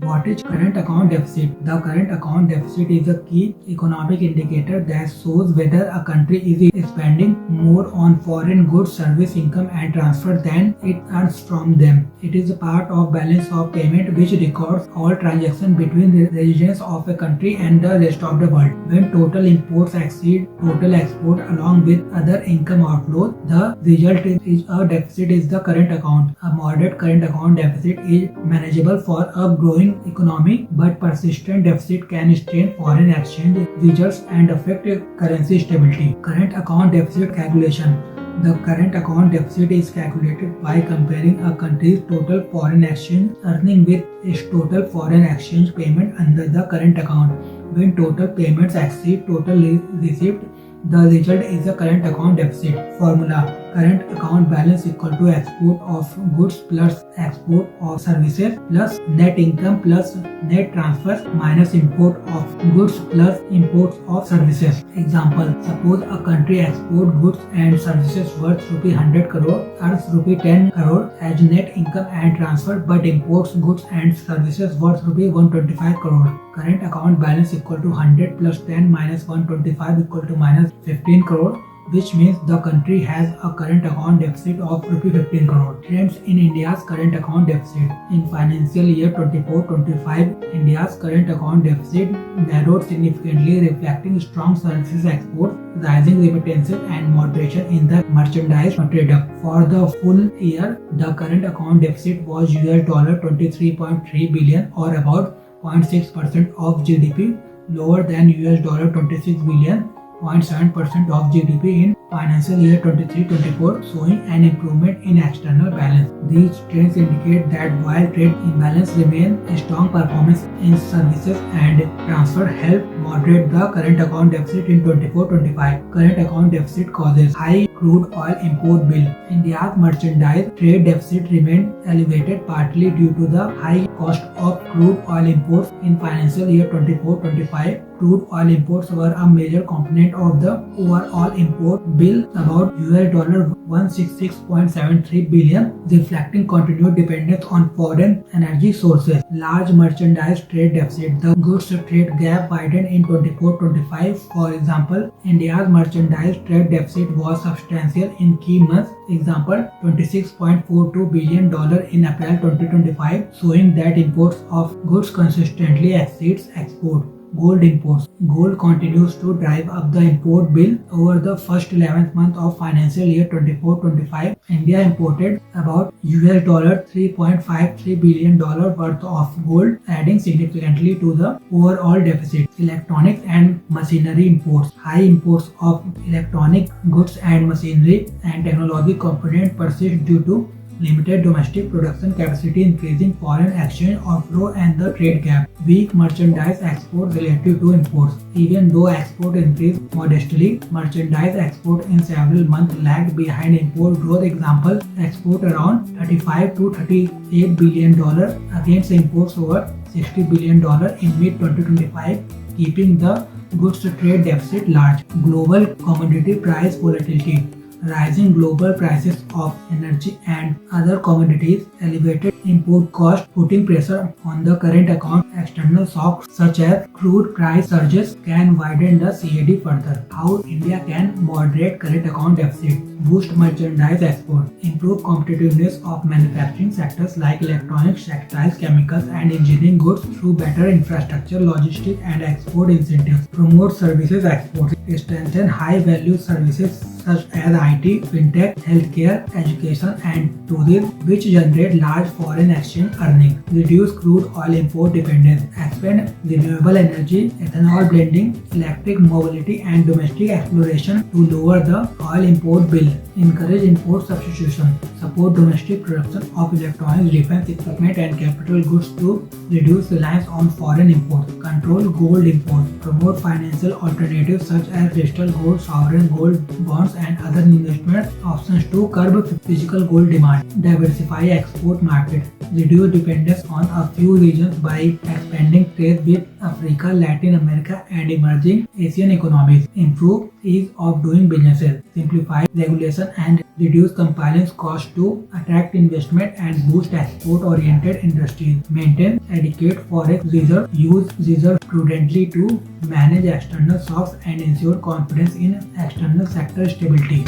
What is current account deficit? The current account deficit is a key economic indicator that shows whether a country is spending more on foreign goods, service, income and transfer than it earns from them. It is a part of balance of payment which records all transactions between the residents of a country and the rest of the world. When total imports exceed total export along with other income outflows, the result is a deficit is the current account. A moderate current account deficit is manageable for a growing economy, but persistent deficit can strain foreign exchange reserves and affect currency stability. Current account deficit calculation. The current account deficit is calculated by comparing a country's total foreign exchange earning with its total foreign exchange payment under the current account. When total payments exceed total received, the result is a current account deficit. Formula: current account balance equal to export of goods plus export of services plus net income plus net transfers minus import of goods plus imports of services. Example: suppose a country export goods and services worth ₹100 crore, earns ₹10 crore as net income and transfer, but imports goods and services worth ₹125 crore. Current account balance equal to 100 plus 10 minus 125 equal to minus 15 crore, which means the country has a current account deficit of ₹15 crore. Trends in India's current account deficit. In financial year 24-25, India's current account deficit narrowed significantly, reflecting strong services exports, rising remittances and moderation in the merchandise trade. For the full year, the current account deficit was $23.3 billion or about 0.6% of GDP, lower than $26 billion, 0.7% of GDP in financial year 23-24, showing an improvement in external balance. These trends indicate that while trade imbalance remain, strong performance in services and transfer help moderate the current account deficit in 24-25. Current account deficit causes: high crude oil import bill. India's merchandise trade deficit remained elevated partly due to the high cost of crude oil imports in financial year 24-25. Crude oil imports were a major component of the overall import bill, about $166.73 billion, reflecting continued dependence on foreign energy sources. Large merchandise trade deficit. The goods trade gap widened in 24-25. For example, India's merchandise trade deficit was substantial in key months. Example: $26.42 billion in April 2025, showing that imports of goods consistently exceeds export. Gold imports. Gold continues to drive up the import bill. Over the first 11th month of financial year 24-25, India imported about $3.53 billion worth of gold, adding significantly to the overall deficit. Electronics and machinery imports. High imports of electronic goods and machinery and technology components persist due to limited domestic production capacity, increasing foreign exchange outflow and the trade gap. Weak merchandise export relative to imports. Even though export increased modestly, merchandise export in several months lagged behind import growth. Example: export around $35 to $38 billion against imports over $60 billion in mid-2025, keeping the goods trade deficit large. Global commodity price volatility. Rising global prices of energy and other commodities, elevated import costs, putting pressure on the current account. External shocks such as crude price surges can widen the CAD further. How India can moderate current account deficit. Boost merchandise export. Improve competitiveness of manufacturing sectors like electronics, textiles, chemicals and engineering goods through better infrastructure, logistics and export incentives. Promote services exports. Strengthen high-value services such as IT, fintech, healthcare, education and tourism, which generate large foreign exchange earnings. Reduce crude oil import dependence. Expand renewable energy, ethanol blending, electric mobility and domestic exploration to lower the oil import bill. Encourage import substitution. Support domestic production of electronics, defense equipment and capital goods to reduce reliance on foreign imports. Control gold imports. Promote financial alternatives such as digital gold, sovereign gold bonds and other investment options to curb physical gold demand. Diversify export markets. market, reduce dependence on a few regions by expanding trade with Africa, Latin America, and emerging Asian economies, improve ease of doing businesses, simplify regulation, and reduce compliance costs to attract investment and boost export-oriented industries, maintain adequate forex reserve, use reserve prudently to manage external shocks, and ensure confidence in external sector stability.